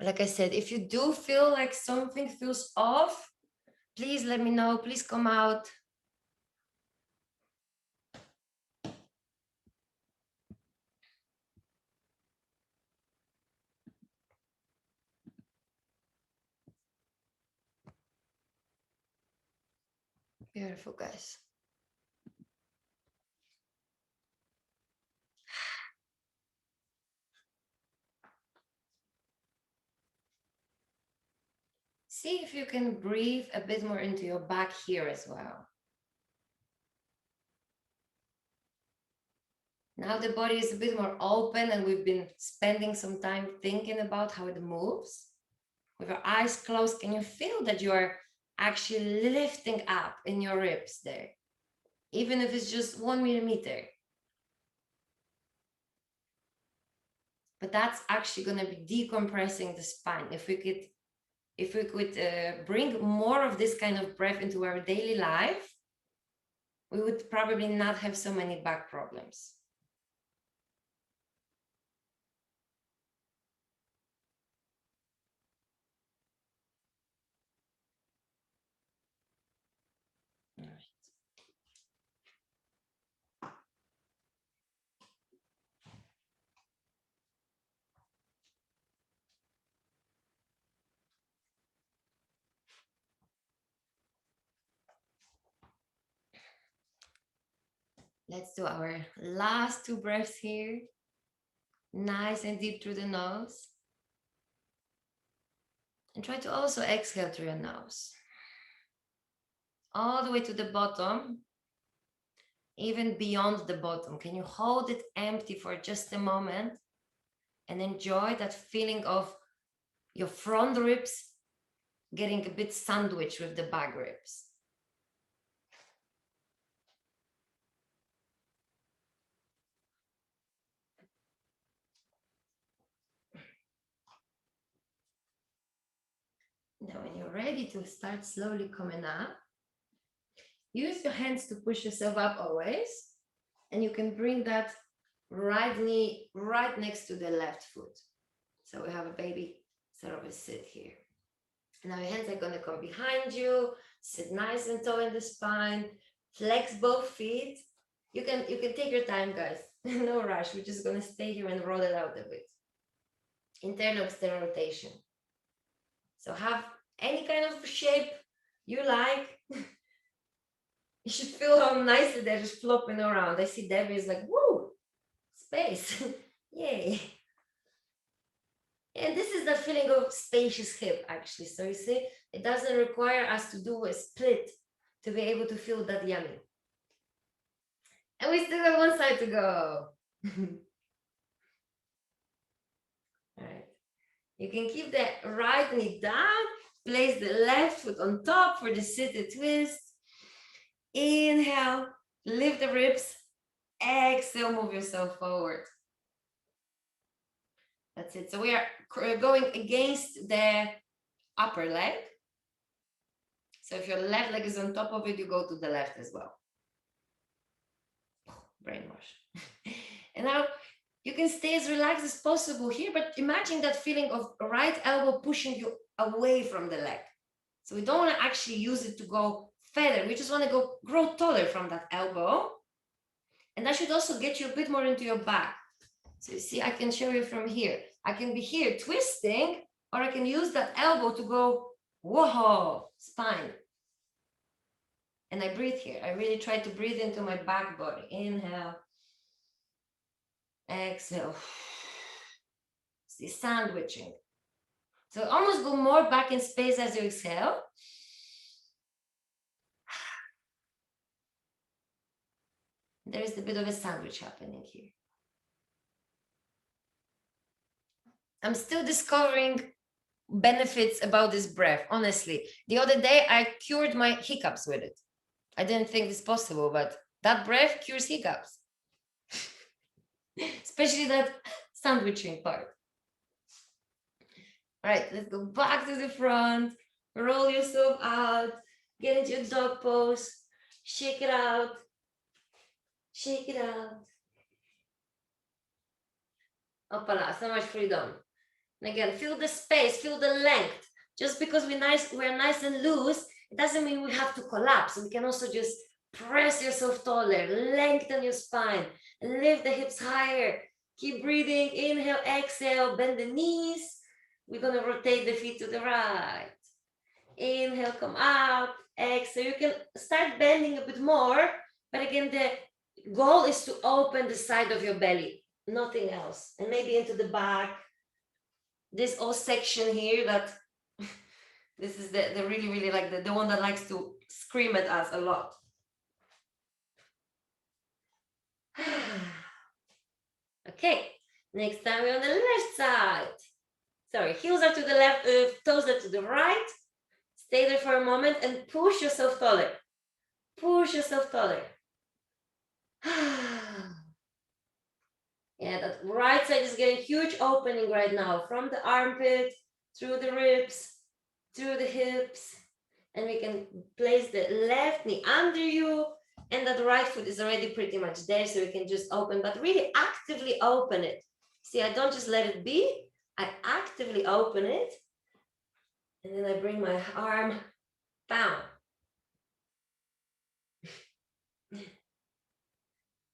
S1: Like I said, if you do feel like something feels off, please let me know. Please come out. Beautiful, guys. See if you can breathe a bit more into your back here as well. Now the body is a bit more open and we've been spending some time thinking about how it moves. With your eyes closed, can you feel that you are actually lifting up in your ribs there? Even if it's just 1 millimeter. But that's actually going to be decompressing the spine. If we could bring more of this kind of breath into our daily life, we would probably not have so many back problems. All right. Let's do our last 2 breaths here. Nice and deep through the nose. And try to also exhale through your nose. All the way to the bottom, even beyond the bottom. Can you hold it empty for just a moment and enjoy that feeling of your front ribs getting a bit sandwiched with the back ribs? Now, when you're ready to start slowly coming up, use your hands to push yourself up always. And you can bring that right knee right next to the left foot. So we have a baby sort of a sit here. Now your hands are going to come behind you, sit nice and tall in the spine, flex both feet. You can take your time, guys. No rush. We're just going to stay here and roll it out a bit. Internal external rotation. So have any kind of shape you like. You should feel how nicely they're just flopping around. I see Debbie is like, woo, space. Yay. And this is the feeling of spacious hip, actually. So you see, it doesn't require us to do a split to be able to feel that yummy. And we still have one side to go. All right. You can keep the right knee down, place the left foot on top for the seated twist. Inhale, lift the ribs. Exhale, move yourself forward. That's it. So we are going against the upper leg. So if your left leg is on top of it, you go to the left as well. Brainwash. And now you can stay as relaxed as possible here, but imagine that feeling of right elbow pushing you away from the leg. So we don't want to actually use it to go further. We just want to grow taller from that elbow. And that should also get you a bit more into your back. So you see, I can show you from here. I can be here twisting, or I can use that elbow to go, whoa, spine. And I breathe here. I really try to breathe into my back body. Inhale. Exhale. See, sandwiching. So almost go more back in space as you exhale. There is a bit of a sandwich happening here. I'm still discovering benefits about this breath, honestly. The other day, I cured my hiccups with it. I didn't think this possible, but that breath cures hiccups. Especially that sandwiching part. All right, let's go back to the front. Roll yourself out. Get into your dog pose. Shake it out. Shake it out. Opala, so much freedom. And again, feel the space, feel the length. Just because we're nice and loose, it doesn't mean we have to collapse. We can also just press yourself taller, lengthen your spine, lift the hips higher. Keep breathing. Inhale, exhale, bend the knees. We're going to rotate the feet to the right. Inhale, come up. Exhale. You can start bending a bit more. But again, the goal is to open the side of your belly, nothing else. And maybe into the back. This whole section here that this is the really, really like the one that likes to scream at us a lot. Okay, next time we're on the left side. Sorry, heels are to the left, toes are to the right. Stay there for a moment and push yourself taller. Push yourself taller. Yeah, that right side is getting huge opening right now from the armpit, through the ribs, through the hips. And we can place the left knee under you, and that right foot is already pretty much there, so we can just open, but really actively open it. See, I don't just let it be, I actively open it. And then I bring my arm down. There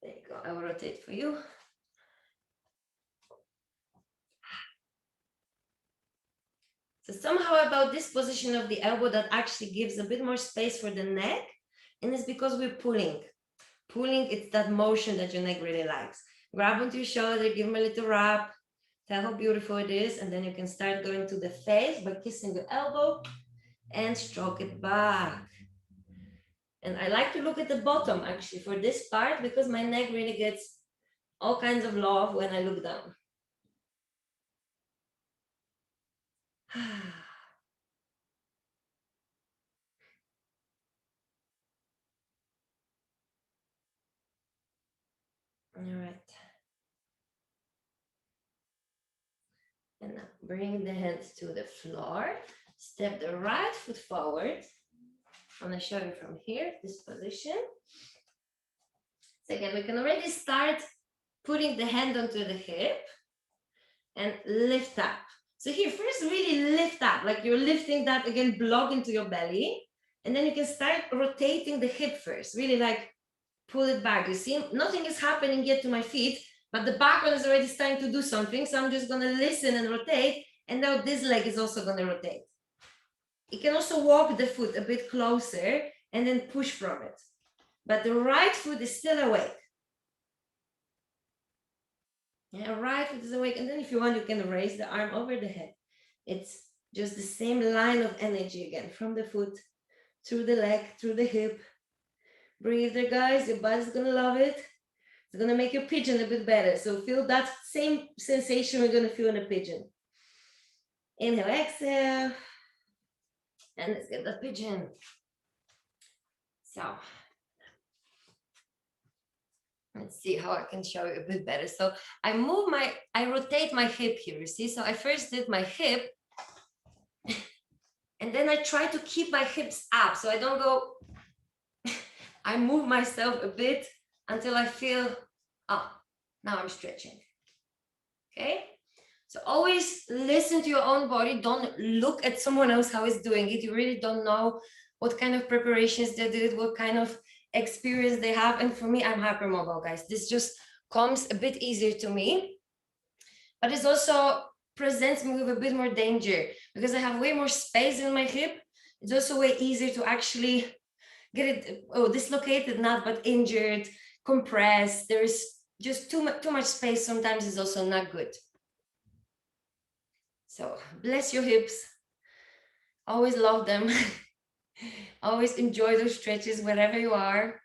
S1: you go, I will rotate for you. So somehow about this position of the elbow that actually gives a bit more space for the neck, and it's because we're pulling pulling, it's that motion that your neck really likes. Grab onto your shoulder, give them a little rub, tell how beautiful it is, and then you can start going to the face by kissing the elbow and stroke it back. And I like to look at the bottom actually for this part because my neck really gets all kinds of love when I look down. All right. And now bring the hands to the floor. Step the right foot forward. I'm going to show you from here, this position. So again, we can already start putting the hand onto the hip and lift up. So here, first really lift up, like you're lifting that again, block into your belly. And then you can start rotating the hip first, really like pull it back. You see, nothing is happening yet to my feet, but the back one is already starting to do something. So I'm just gonna listen and rotate. And now this leg is also gonna rotate. You can also walk the foot a bit closer and then push from it. But the right foot is still awake. Yeah, right foot is awake. And then if you want, you can raise the arm over the head. It's just the same line of energy again, from the foot, through the leg, through the hip. Breathe there, guys. Your body's gonna love it. It's gonna make your pigeon a bit better. So feel that same sensation we're gonna feel in a pigeon. Inhale, exhale. And let's get that pigeon. So let's see how I can show you a bit better. So I rotate my hip here, you see? So I first did my hip, and then I try to keep my hips up. So I don't go, I move myself a bit until I feel, oh, now I'm stretching. Okay? So always listen to your own body. Don't look at someone else how it's doing it. You really don't know what kind of preparations they did, what kind of experience they have. And for me, I'm hypermobile, guys. This just comes a bit easier to me. But it also presents me with a bit more danger because I have way more space in my hip. It's also way easier to actually get it, dislocated, not, but injured, compressed. There is just too much space. Sometimes is also not good. So bless your hips. Always love them. Always enjoy those stretches wherever you are.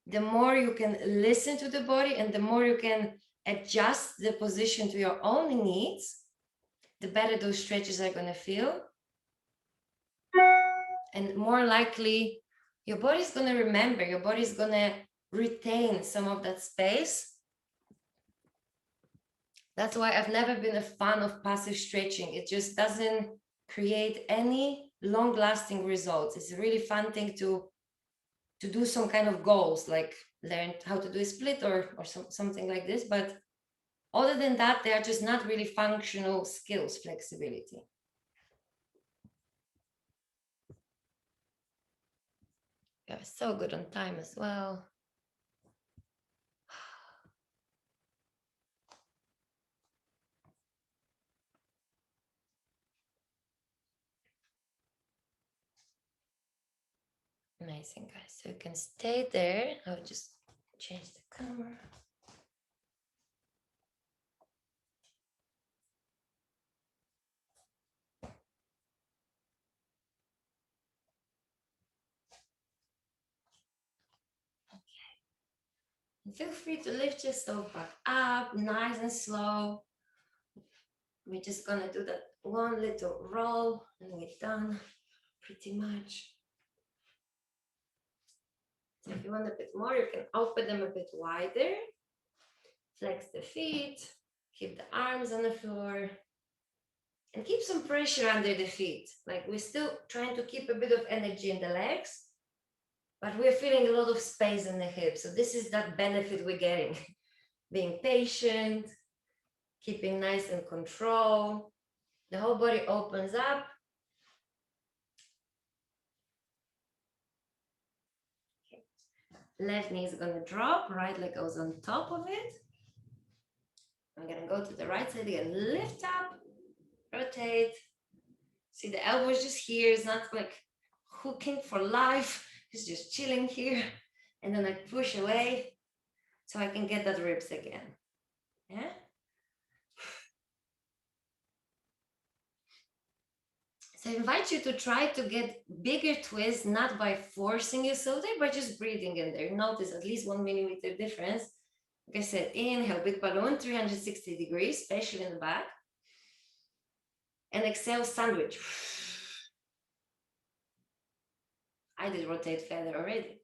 S1: The more you can listen to the body and the more you can adjust the position to your own needs, the better those stretches are going to feel. And more likely, your body's going to remember, your body's going to retain some of that space. That's why I've never been a fan of passive stretching. It just doesn't create any long-lasting results. It's a really fun thing to do some kind of goals, like learn how to do a split or something like this. But other than that, they are just not really functional skills, flexibility. Yeah, so good on time as well. Amazing, guys. So you can stay there. I'll just change the camera. Okay. And feel free to lift yourself back up, nice and slow. We're just gonna do that one little roll and we're done pretty much. So if you want a bit more, you can open them a bit wider. Flex the feet, keep the arms on the floor, and keep some pressure under the feet. Like we're still trying to keep a bit of energy in the legs, but we're feeling a lot of space in the hips. So this is that benefit we're getting. Being patient, keeping nice and control. The whole body opens up. Okay. Left knee is gonna drop, right leg goes on top of it. I'm gonna go to the right side again, lift up, rotate. See the elbow is just here, it's not like hooking for life, it's just chilling here. And then I push away so I can get that ribs again. Yeah. So I invite you to try to get bigger twists, not by forcing yourself there, but just breathing in there. Notice at least 1 millimeter difference. Like I said, inhale, big balloon, 360 degrees, especially in the back. And exhale, sandwich. I did rotate feather already.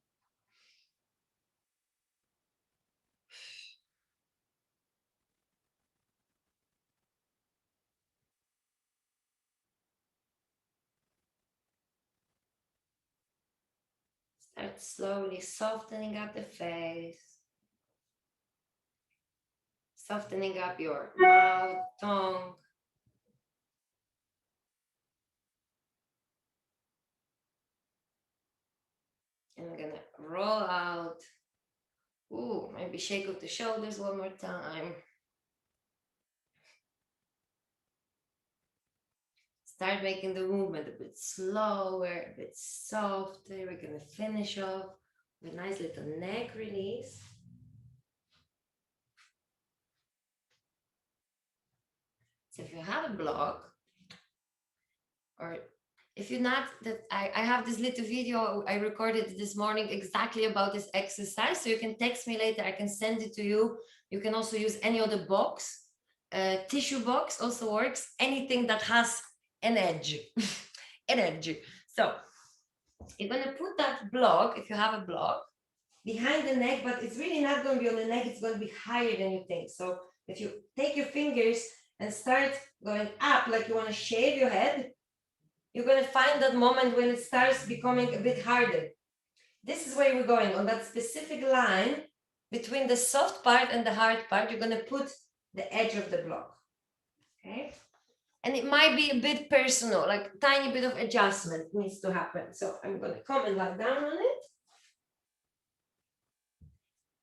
S1: Start slowly softening up the face. Softening up your mouth, tongue. And I'm gonna roll out. Ooh, maybe shake off the shoulders one more time. Start making the movement a bit slower, a bit softer. We're gonna finish off with a nice little neck release. So if you have a block, or if you're not, that I have this little video I recorded this morning exactly about this exercise. So you can text me later, I can send it to you. You can also use any other box. Tissue box also works. Anything that has an edge. An edge. So you're gonna put that block, if you have a block, behind the neck, but it's really not going to be on the neck, it's going to be higher than you think. So if you take your fingers and start going up like you want to shave your head, you're going to find that moment when it starts becoming a bit harder. This is where we're going, on that specific line between the soft part and the hard part. You're going to put the edge of the block. Okay. And it might be a bit personal, like a tiny bit of adjustment needs to happen. So I'm going to come and lie down on it.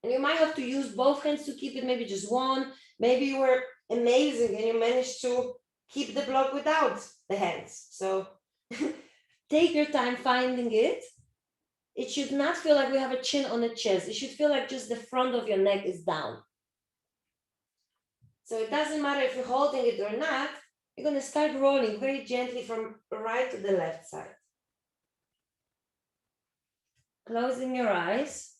S1: And you might have to use both hands to keep it, maybe just one. Maybe you were amazing and you managed to keep the block without the hands. So take your time finding it. It should not feel like we have a chin on the chest. It should feel like just the front of your neck is down. So it doesn't matter if you're holding it or not. You're going to start rolling very gently from right to the left side. Closing your eyes.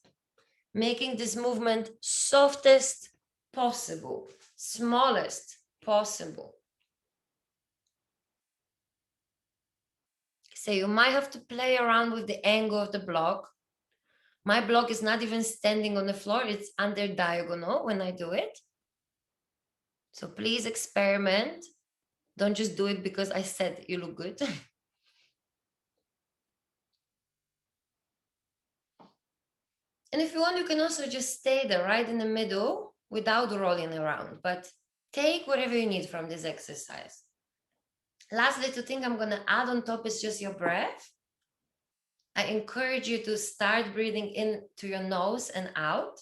S1: Making this movement softest possible, smallest possible. So you might have to play around with the angle of the block. My block is not even standing on the floor, it's under diagonal when I do it. So please experiment. Don't just do it because I said you look good. And if you want, you can also just stay there right in the middle without rolling around, but take whatever you need from this exercise. Last little thing I'm going to add on top is just your breath. I encourage you to start breathing in to your nose and out,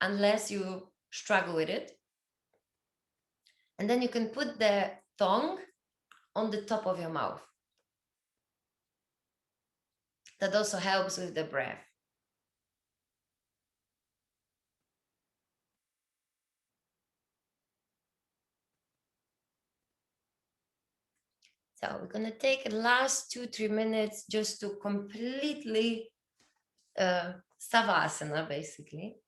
S1: unless you struggle with it. And then you can put the tongue on the top of your mouth. That also helps with the breath. So we're going to take the last 2-3 minutes just to completely savasana, basically.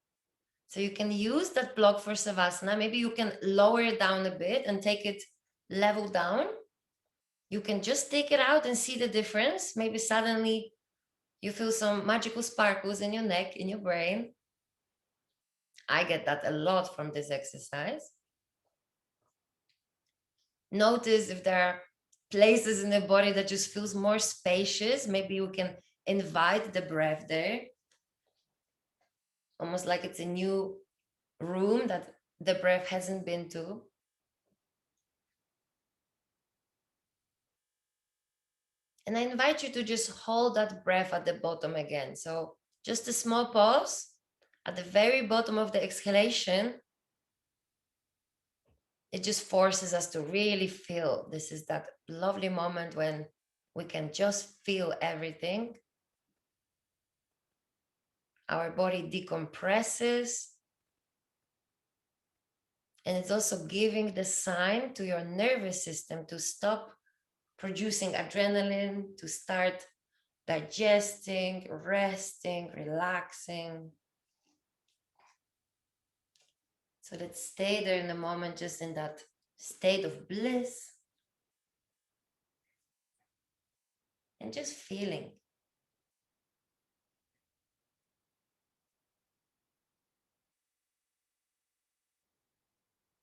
S1: So you can use that block for savasana. Maybe you can lower it down a bit and take it level down. You can just take it out and see the difference. Maybe suddenly you feel some magical sparkles in your neck, in your brain. I get that a lot from this exercise. Notice if there are places in the body that just feels more spacious. Maybe you can invite the breath there. Almost like it's a new room that the breath hasn't been to. And I invite you to just hold that breath at the bottom again. So just a small pause at the very bottom of the exhalation. It just forces us to really feel. This is that lovely moment when we can just feel everything. our body decompresses. And it's also giving the sign to your nervous system to stop producing adrenaline, to start digesting, resting, relaxing. So let's stay there in the moment, just in that state of bliss. And just feeling.